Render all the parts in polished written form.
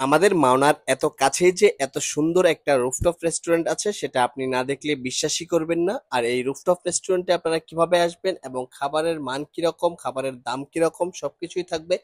আমাদের মাওনার এত কাছেই যে এত সুন্দর একটা রুফটপ রেস্টুরেন্ট আছে সেটা আপনি না দেখলে বিশ্বাসই করবেন না। আর এই রুফটপ রেস্টুরেন্টে আপনারা কিভাবে আসবেন এবং খাবারের মান কিরকম, খাবারের দাম কিরকম সবকিছুই থাকবে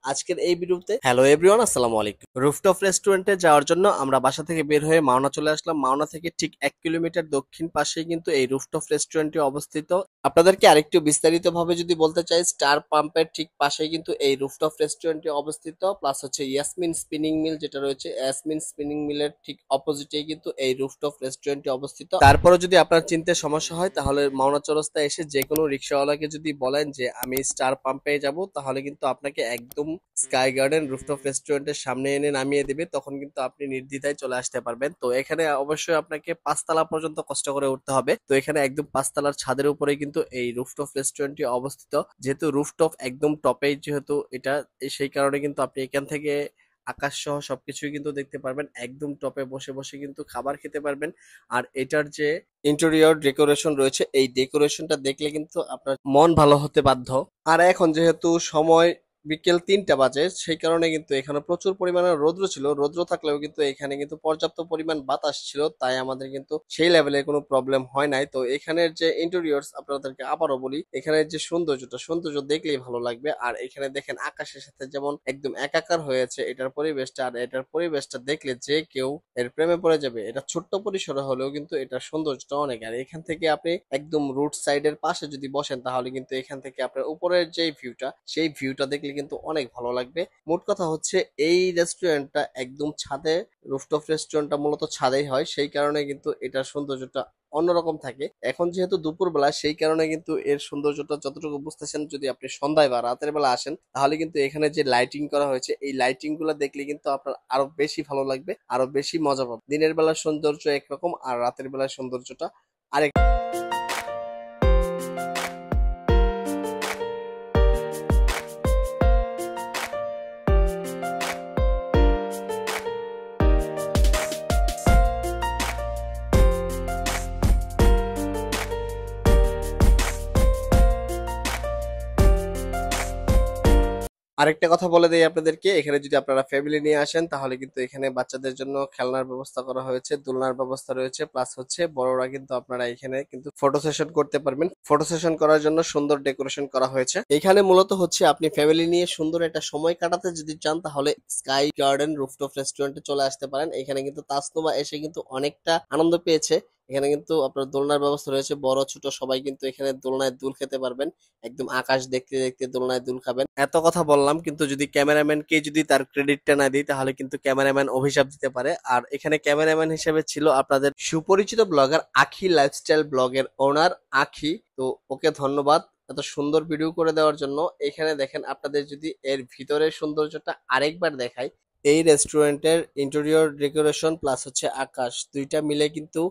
আজকের এই ভিডিওতে। হ্যালো এভরিওয়ান, আসসালামু আলাইকুম। রুফটপ রেস্টুরেন্টে যাওয়ার জন্য আমরা বাসা থেকে বের হয়ে মাওনা চলে আসলাম। মাওনা থেকে ঠিক 1 কিলোমিটার দক্ষিণ পাশেই কিন্তু এই রুফটপ রেস্টুরেন্টটি অবস্থিত। আপনাদেরকে আরেকটু বিস্তারিত ভাবে যদি বলতে চাই, স্টার পাম্পের ঠিক পাশেই কিন্তু এই রুফটপ রেস্টুরেন্টটি অবস্থিত। প্লাস হচ্ছে ইয়াসমিন স্পিনিং মিল যেটা রয়েছে, ইয়াসমিন স্পিনিং মিলের ঠিক অপোজিটেই কিন্তু এই রুফটপ রেস্টুরেন্টটি অবস্থিত। তারপরে যদি আপনার চিনতে সমস্যা হয় তাহলে মাওনা চৌরাস্তায় এসে যে কোনো রিক্সাওয়ালাকে যদি বলেন যে আমি স্টার পাম্পে যাব, তাহলে কিন্তু আপনাকে একদম স্কাই গার্ডেন রুফটপ রেস্টুরেন্টের সামনে এনে নামিয়ে দিবে। তখন কিন্তু আপনি নির্দ্বিধায় চলে আসতে পারবেন। তো এখানে অবশ্যই আপনাকে 5 তলা পর্যন্ত কষ্ট করে উঠতে হবে। তো এখানে একদম 5 তলার ছাদের উপরে কিন্তু এই রুফটপ রেস্টুরেন্টটি অবস্থিত। যেহেতু রুফটপ একদম টপে, যেহেতু এটা সেই কারণে কিন্তু আপনি এখান থেকে আকাশ সহ সবকিছুই কিন্তু দেখতে পারবেন। একদম টপে বসে বসে কিন্তু খাবার খেতে পারবেন। আর এটার যে ইন্টেরিয়র ডেকোরেশন রয়েছে, এই ডেকোরেশনটা দেখলে কিন্তু আপনার মন ভালো হতে বাধ্য। আর এখন যেহেতু সময় বিকেল 3টা বাজে, সেই কারণে কিন্তু এখানে প্রচুর পরিমাণে রৌদ্র ছিল। রৌদ্র থাকলেও কিন্তু এখানে কিন্তু পর্যাপ্ত পরিমাণ বাতাস ছিল, তাই আমাদের কিন্তু সেই লেভেলে কোনো প্রবলেম হয় নাই। তো এখানের যে ইন্টেরিয়র্স আপনাদেরকে আবারও বলি, এখানের যে সৌন্দর্য দেখলেই ভালো লাগবে। আর এখানে দেখেন আকাশের সাথে যেমন একদম একাকার হয়েছে এটার পরিবেশটা, আর এটার পরিবেশটা দেখলে যে কেউ এর প্রেমে পড়ে যাবে। এটা ছোট্ট পরিসরে হলেও কিন্তু এটার সৌন্দর্যটা অনেক। আর এখান থেকে আপনি একদম রুট সাইডের পাশে যদি বসেন, তাহলে কিন্তু এখান থেকে আপনার উপরের যে ভিউটা, সেই ভিউটা দেখলে কিন্তু অনেক ভালো লাগবে। মোট কথা হচ্ছে এই রেস্টুরেন্টটা একদম ছাদে, রুফটপ রেস্টুরেন্টটা মূলত ছাদেই হয়, সেই কারণে কিন্তু এটার সৌন্দর্যটা অন্যরকম থাকে। এখন যেহেতু দুপুরবেলা, সেই কারণে কিন্তু এর সৌন্দর্যটা যতটুকু বুঝতেছেন, যদি আপনি সন্ধ্যায় বা রাতের বেলা আসেন, তাহলে কিন্তু এখানে যে লাইটিং করা হয়েছে, এই লাইটিং গুলো দেখলে কিন্তু আপনার আরো বেশি ভালো লাগবে, আরো বেশি মজা পাবেন। দিনের বেলার সৌন্দর্য একরকম, আর রাতের বেলার সৌন্দর্যটা আরেক। আরেকটা কথা বলে দেই আপনাদেরকে, এখানে যদি আপনারা ফ্যামিলি নিয়ে আসেন, তাহলে কিন্তু এখানে বাচ্চাদের জন্য খেলনার ব্যবস্থা করা হয়েছে, দোলনার ব্যবস্থা রয়েছে। প্লাস হচ্ছে বড়রা কিন্তু আপনারা এখানে কিন্তু ফটো সেশন করতে পারবেন। ফটো সেশন করার জন্য সুন্দর ডেকোরেশন করা হয়েছে। এখানে মূলত হচ্ছে আপনি ফ্যামিলি নিয়ে সুন্দর একটা সময় কাটাতে যদি চান, তাহলে স্কাই গার্ডেন রুফটপ রেস্টুরেন্টে চলে আসতে পারেন। এখানে কিন্তু তাসনুমা এসে কিন্তু অনেকটা আনন্দ পেয়েছে। এখানে কিন্তু আপনার দোলনার ব্যবস্থা রয়েছে, বড় ছোট সবাই কিন্তু এখানে দোলনায় দুল খেতে পারবেন। একদম আকাশ দেখতে দেখতে দোলনায় দুল খাবেন। এত কথা বললাম, কিন্তু যদি ক্যামেরাম্যানকে যদি তার ক্রেডিটটা না দিই, তাহলে কিন্তু ক্যামেরাম্যান অভিশাপ দিতে পারে। আর এখানে ক্যামেরাম্যান হিসেবে ছিল আপনাদের সুপরিচিত ব্লগার আখি, লাইফস্টাইল ব্লগের ওনার আখি। তো ওকে ধন্যবাদ এত সুন্দর ভিডিও করে দেওয়ার জন্য। এখানে দেখেন, আপনাদের যদি এর ভিতরের সৌন্দর্যটা আরেকবার দেখাই, এই রেস্টুরেন্টের ইন্টেরিয়র ডেকোরেশন প্লাস হচ্ছে আকাশ, দুইটা মিলে কিন্তু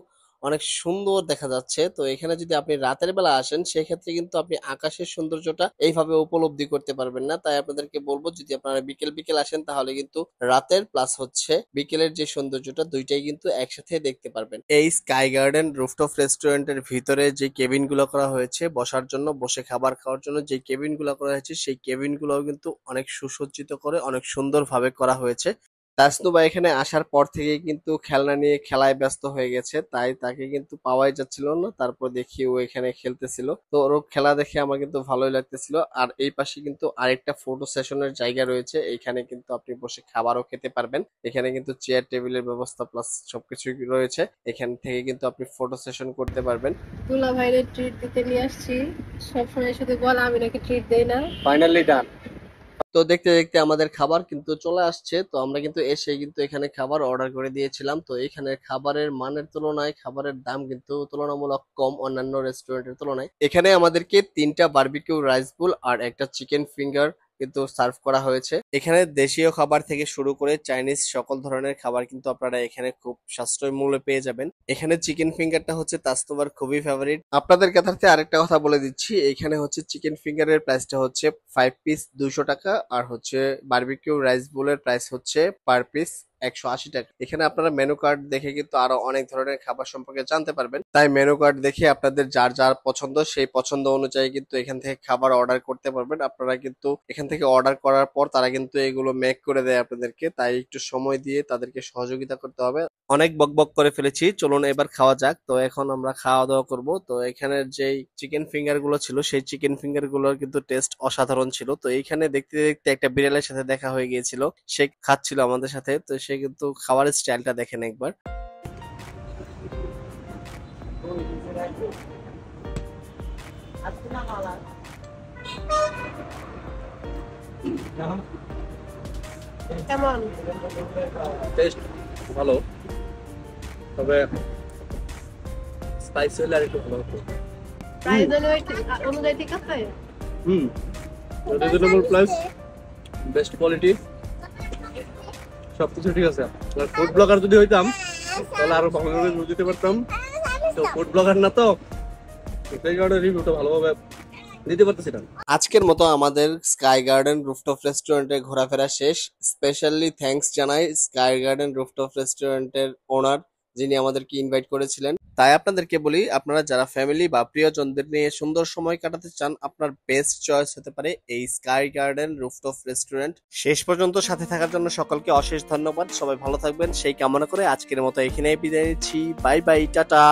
অনেক সুন্দর দেখা যাচ্ছে। তো এখানে যদি আপনি রাতের বেলা আসেন, সেক্ষেত্রে কিন্তু আপনি আকাশের সৌন্দর্যটা এইভাবে উপলব্ধি করতে পারবেন না। তাই আপনাদেরকে বলবো, যদি আপনারা বিকেল বিকেল আসেন, তাহলে কিন্তু রাতের প্লাস হচ্ছে বিকেলের যে সৌন্দর্যটা, দুইটাই কিন্তু একসাথে দেখতে পারবেন। এই স্কাই গার্ডেন রুফটপ রেস্টুরেন্টের ভিতরে যে কেবিন গুলো করা হয়েছে বসার জন্য, বসে খাবার খাওয়ার জন্য যে কেবিন গুলো করা হয়েছে, সেই কেবিন গুলোও কিন্তু অনেক সুসজ্জিত করে অনেক সুন্দরভাবে করা হয়েছে। তাসনুবা এখানে আসার পর থেকেই কিন্তু খেলনা নিয়ে খেলায় ব্যস্ত হয়ে গেছে, তাই তাকে কিন্তু পাওয়াই যাচ্ছিল না। তারপর দেখি ও এখানে খেলতেছিল, তো ওর খেলা দেখে আমার কিন্তু ভালোই লাগতেছিল। আর এই পাশে কিন্তু আরেকটা ফটো সেশনের জায়গা রয়েছে, এখানে কিন্তু আপনি বসে খাবারও খেতে পারবেন। এখানে কিন্তু চেয়ার টেবিলের ব্যবস্থা প্লাস সবকিছুই রয়েছে, এখান থেকে কিন্তু আপনি ফটো সেশন করতে পারবেন। দুলা ভাইরে ট্রিট দিতে নিয়ে আসছি। সবসময় শুধু বলে আমি নাকি ট্রিট দেই না। ফাইনালি ডান। তো দেখতে দেখতে আমাদের খাবার কিন্তু চলে আসছে। তো আমরা কিন্তু এসে কিন্তু এখানে খাবার অর্ডার করে দিয়েছিলাম। তো এখানে খাবারের মানের তুলনায় খাবারের দাম কিন্তু তুলনামূলক কম অন্যান্য রেস্টুরেন্টের তুলনায়। এখানে আমাদেরকে 3টা বারবিকিউ রাইস বোল আর একটা চিকেন ফিঙ্গার কিন্তু সার্ভ করা হয়েছে। এখানে দেশীয় খাবার থেকে শুরু করে চাইনিজ সকল ধরনের খাবার কিন্তু আপনারা এখানে খুব সাশ্রয় মূল্যে পেয়ে যাবেন। এখানে চিকেন ফিঙ্গারটা হচ্ছে তাস্তোবার খুবই ফেভারিট। আপনাদের কাছে আরেকটা কথা বলে দিচ্ছি, এখানে হচ্ছে চিকেন ফিঙ্গারের প্রাইসটা হচ্ছে 5 পিস 200 টাকা, আর হচ্ছে বারবিকিউ রাইস বোলের প্রাইস হচ্ছে পার পিস 180 টাকা। এখানে আপনারা মেনু কার্ড দেখে কিন্তু আরো অনেক ধরনের খাবার সম্পর্কে জানতে পারবেন। তাই মেনু কার্ড দেখে আপনাদের যার যার পছন্দ সেই পছন্দ অনুযায়ী কিন্তু এখান থেকে খাবার অর্ডার করতে পারবেন। আপনারা কিন্তু এখান থেকে অর্ডার করার পর তারা কিন্তু এগুলো মেক করে দেয় আপনাদেরকে, তাই একটু সময় দিয়ে তাদেরকে সহযোগিতা করতে হবে। অনেক বকবক করে ফেলেছি, চলুন এবার খাওয়া যাক। তো এখন আমরা খাওয়া দাওয়া করব। তো এখানের যেই চিকেন ফিঙ্গার গুলো ছিল সেই চিকেন ফিঙ্গার গুলোর কিন্তু টেস্ট অসাধারণ ছিল। তো এইখানে দেখতে দেখতে একটা বিড়ালের সাথে দেখা হয়ে গিয়েছিল, সে খাচ্ছিল আমাদের সাথে। তো সে কিন্তু খাবারের স্টাইলটা দেখেন একবার। কেমন? টেস্ট ভালো, তবে স্পাইসি হলে আর একটু ভালো হতো। প্রাইস অনুযায়ী ঠিক আছে? হুম, রিজনেবল প্রাইস, বেস্ট কোয়ালিটি, সবকিছু ঠিক আছে। আর ফুড ব্লগার যদি হইতাম তাহলে আরো ভালো করে রিভিউ দিতে পারতাম। তো ফুড ব্লগার না, তো সেই কারণে রিভিউটা ভালোভাবে দিতে পারতেছি না। আজকের মতো আমাদের স্কাই গার্ডেন রুফটপ রেস্টুরেন্টে ঘোরাফেরা শেষ। স্পেশালি থ্যাঙ্কস জানাই স্কাই গার্ডেন রুফটপ রেস্টুরেন্টের ওনার, যিনি আমাদেরকে ইনভাইট করেছিলেন। তাই আপনাদেরকে বলি, আপনারা যারা ফ্যামিলি বা প্রিয়জনদের নিয়ে সুন্দর সময় কাটাতে চান, আপনার বেস্ট চয়েস হতে পারে এই স্কাই গার্ডেন রুফটপ রেস্টুরেন্ট। শেষ পর্যন্ত সাথে থাকার জন্য সকলকে অশেষ ধন্যবাদ। সবাই ভালো থাকবেন সেই কামনা করে আজকের মতো এখানেই বিদায় নিচ্ছি। Bye bye, tata.